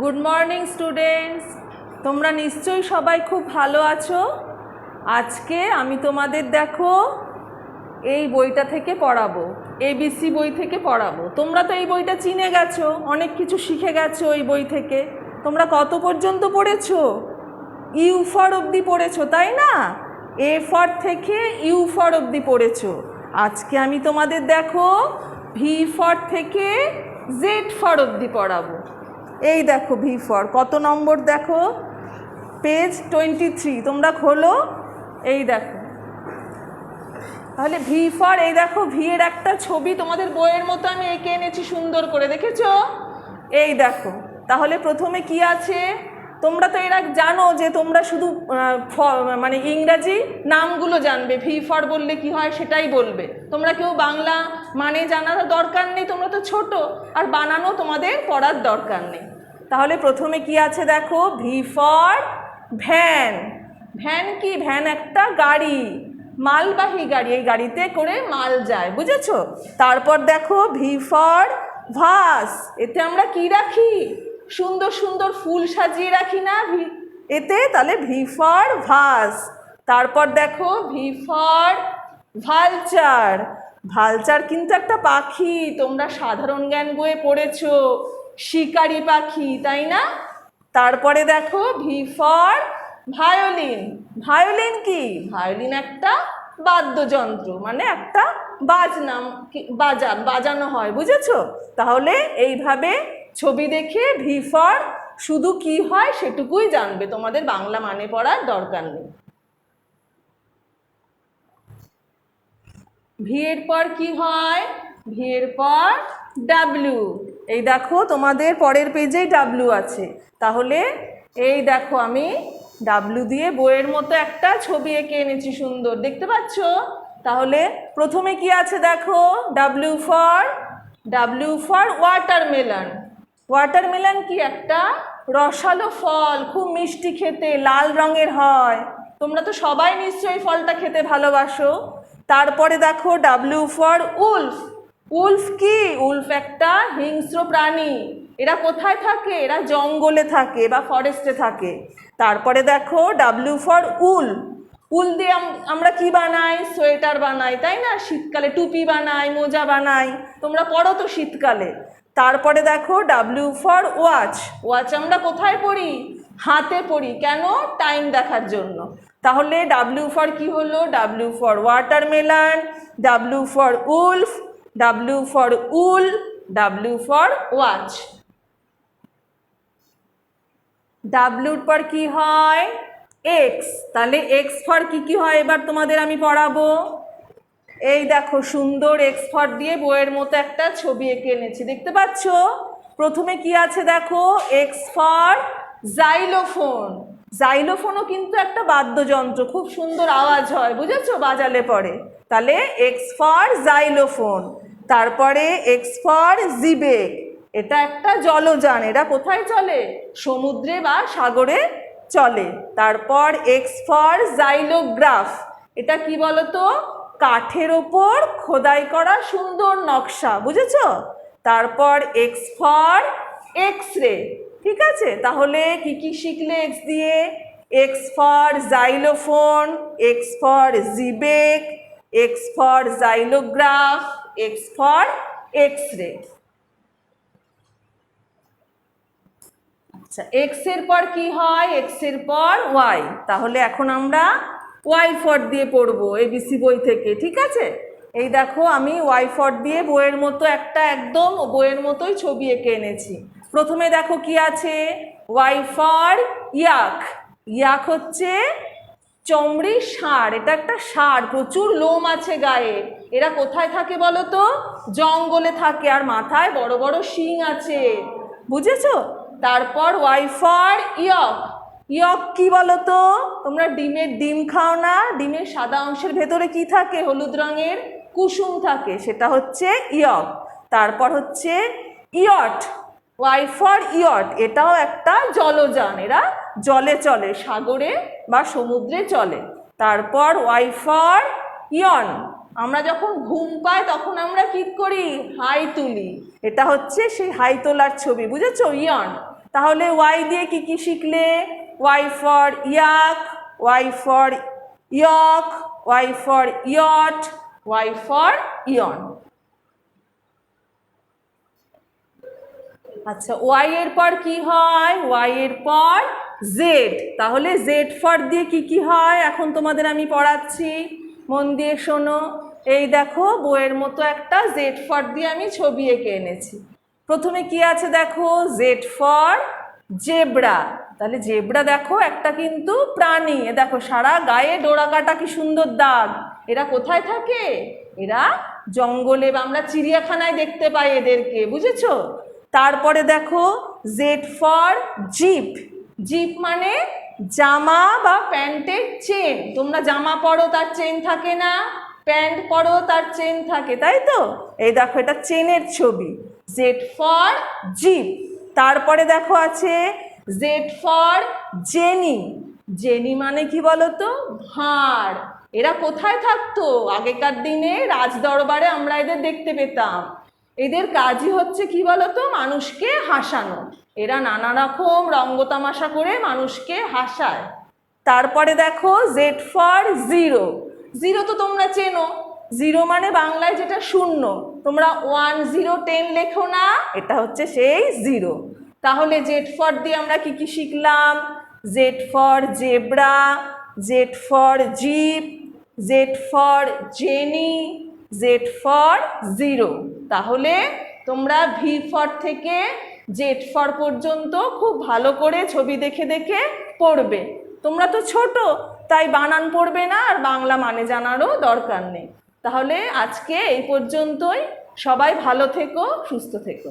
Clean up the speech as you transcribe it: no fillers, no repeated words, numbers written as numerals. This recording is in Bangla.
গুড মর্নিং স্টুডেন্টস, তোমরা নিশ্চয়ই সবাই খুব ভালো আছো। আজকে আমি তোমাদের দেখো এই বইটা থেকে পড়াবো, এবিসি বই থেকে পড়াবো। তোমরা তো এই বইটা চিনে গেছো, অনেক কিছু শিখে গেছো এই বই থেকে। তোমরা কত পর্যন্ত পড়েছো? ইউ ফর অবধি পড়েছো, তাই না? এ ফর থেকে ইউ ফর অবধি পড়েছো। আজকে আমি তোমাদের দেখো ভি ফর থেকে জেড ফর অবধি পড়াবো। এই দেখো ভি ফর, কত নম্বর দেখো, পেজ 23। তোমরা খোলো, এই দেখো। তাহলে ভি ফর, এই দেখো ভি এর একটা ছবি তোমাদের বইয়ের মতো আমি এঁকে এনেছি সুন্দর করে, দেখেছো? এই দেখো। তাহলে প্রথমে কি আছে? তোমরা তো এরা জানো যে তোমরা শুধু মানে ইংরাজি নামগুলো জানবে, ভি ফর বললে কি হয় সেটাই বলবে। তোমরা কেউ বাংলা মানে জানার দরকার নেই, তোমরা তো ছোট, আর বানানো তোমাদের পড়ার দরকার নেই। তাহলে প্রথমে কি আছে দেখো, ভি ফর ভ্যান। ভ্যান কি? ভ্যান একটা গাড়ি, মালবাহী গাড়ি, এই গাড়িতে করে মাল যায়, বুঝেছো? তারপর দেখো ভি ফর ভাস। এতে আমরা কি রাখি? সুন্দর সুন্দর ফুল সাজিয়ে রাখি না এতে? তাহলে ভি ফর ভাস। তারপর দেখো ভি ফর ভালচার। ভালচার কিন্তু একটা পাখি, তোমরা সাধারণ জ্ঞান বইয়ে পড়েছো, শিকারি পাখি, তাই না? তারপরে দেখো ভি ফর ভায়োলিন। ভায়োলিন কি? ভায়োলিন একটা বাদ্যযন্ত্র, মানে একটা বাজানো হয়, বুঝেছো? তাহলে এইভাবে ছবি দেখে ভি ফর শুধু কি হয় সেটুকুই জানবে, তোমাদের বাংলা মানে পড়ার দরকার নেই। ভি এর পর কি হয়? ভি এর পর ডাব্লিউ। এই দেখো তোমাদের পরের পেজেই ডাব্লিউ আছে। তাহলে এই দেখো আমি ডাব্লিউ দিয়ে বইয়ের মতো একটা ছবি এঁকে এনেছি সুন্দর, দেখতে পাচ্ছ? তাহলে প্রথমে কি আছে দেখো, ডাব্লিউ ফর ওয়াটারমেলন। ওয়াটারমেলন কি? একটা রসালো ফল, খুব মিষ্টি খেতে, লাল রঙের হয়। তোমরা তো সবাই নিশ্চয়ই ফলটা খেতে ভালোবাসো। তারপরে দেখো ডাব্লিউ ফর উলফ। উলফ কি? উলফ একটা হিংস্র প্রাণী। এরা কোথায় থাকে? এরা জঙ্গলে থাকে বা ফরেস্টে থাকে। তারপরে দেখো ডাব্লিউ ফর উল। উল দিয়ে আমরা কি বানাই? সোয়েটার বানাই, তাই না? শীতকালে টুপি বানাই, মোজা বানাই, তোমরা পড়ো তো শীতকালে। তারপরে দেখো ডাব্লিউ ফর ওয়াচ। ওয়াচ আমরা কোথায় পড়ি? হাতে পড়ি। কেন? টাইম দেখার জন্য। তাহলে ডাব্লিউ ফর কি হলো? W for watermelon, W for wolf, W for wool, W for watch. ডাব্লিউর পর কি হয়? এক্স। তাহলে এক্স ফর কি হয় এবার তোমাদের আমি পড়াবো। এই দেখো সুন্দর এক্স ফর দিয়ে বইয়ের মতো একটা ছবি এঁকে এনেছি, দেখতে পাচ্ছ? প্রথমে কি আছে দেখো, এক্স ফর জাইলোফোন। জাইলোফোনও কিন্তু একটা বাদ্যযন্ত্র, খুব সুন্দর আওয়াজ হয়, বুঝেছো, বাজালে পরে। তাহলে এক্স ফর জাইলোফোন। তারপরে এক্স ফর জিবেক। এটা একটা জলযান, এরা কোথায় চলে? সমুদ্রে বা সাগরে চলে। তারপর এক্স ফর জাইলোগ্রাফ। এটা কি বলতো? কাঠের ওপর খোদাই করা সুন্দর নকশা, বুঝেছো? তারপর এক্স ফর এক্স রে। ঠিক আছে, তাহলে কি কি শিখলে এক্স দিয়ে? X for xylophone, X for xebec, X for xylograph, X for X ray. আচ্ছা, এক্স এর পর কি হয়? এক্স এর পর ওয়াই। তাহলে এখন আমরা ওয়াই ফর দিয়ে পড়বো এবিসি বই থেকে, ঠিক আছে? এই দেখো আমি ওয়াই ফর দিয়ে বইয়ের মতো একটা একদম বইয়ের মতোই ছবি এঁকে এনেছি। প্রথমে দেখো কি আছে, ওয়াই ফর ইয়াক। ইয়াক হচ্ছে চমড়ির ষাঁড়, এটা একটা ষাঁড়, প্রচুর লোম আছে গায়ে। এরা কোথায় থাকে বলো তো? জঙ্গলে থাকে, আর মাথায় বড় বড় শিং আছে, বুঝেছো? তারপর ওয়াই ফর ইয়ক। ইয়ক কি বলো তো? তোমরা ডিমের ডিম খাও না? ডিমের সাদা অংশের ভেতরে কি থাকে? হলুদ রঙের কুসুম থাকে, সেটা হচ্ছে ইয়ক। তারপর হচ্ছে ইয়ট। ওয়াই ফর ইয়ট, এটাও একটা জলযান, এরা জলে চলে, সাগরে বা সমুদ্রে চলে। তারপর ওয়াই ফর ইয়ন। আমরা যখন ঘুম পাই তখন আমরা কি করি? হাই তুলি, এটা হচ্ছে সেই হাই তোলার ছবি, বুঝেছো? ইয়ন। তাহলে ওয়াই দিয়ে কি শিখলে? Y for yak, Y for yolk, Y for yacht, Y for yarn. আচ্ছা, ওয়াই এর পর কি হয়? ওয়াই এর পর জেড। তাহলে জেড ফর দিয়ে কি হয় এখন তোমাদের আমি পড়াচ্ছি, মন দিয়ে শোনো। এই দেখো বইয়ের মতো একটা জেড ফর দিয়ে আমি ছবি এঁকে এনেছি। প্রথমে কি আছে দেখো, জেড ফর জেব্রা। তাহলে জেব্রা দেখো একটা কিন্তু প্রাণী, এ দেখো সারা গায়ে ডোরা কাটা, কি সুন্দর দাগ। এরা কোথায় থাকে? এরা জঙ্গলে বা আমরা চিড়িয়াখানায় দেখতে পাই এদেরকে, বুঝেছো? তারপরে দেখো জেড ফর জিপ। জিপ মানে জামা বা প্যান্টের চেন। তোমরা জামা পরো তার চেন থাকে না, প্যান্ট পরো তার চেন থাকে, তাই তো? এই দেখো এটা চেনের ছবি, জেড ফর জিপ। তারপরে দেখো আছে জেড ফর জেনি। জেনি মানে কি বলতো? ভাঁড়। এরা কোথায় থাকতো? আগেকার দিনে রাজদরবারে আমরা এদের দেখতে পেতাম। এদের কাজই হচ্ছে কি বলতো? মানুষকে হাসানো। এরা নানা রকম রঙ্গতামাশা করে মানুষকে হাসায়। তারপরে দেখো জেড ফর জিরো। জিরো তো তোমরা চেনো, জিরো মানে বাংলায় যেটা শূন্য। তোমরা 1 0 10 লেখো না, এটা হচ্ছে সেই জিরো। তাহলে জেড ফর দিয়ে আমরা কি শিখলাম? Z for zebra, Z for zip, Z for Jenny, Z for zero. তাহলে তোমরা ভি ফর থেকে জেড ফর পর্যন্ত খুব ভালো করে ছবি দেখে দেখে পড়বে। তোমরা তো ছোট, তাই বানান পড়বে না, আর বাংলা মানে জানারও দরকার নেই। তাহলে আজকে এই পর্যন্তই। সবাই ভালো থেকো, সুস্থ থেকো।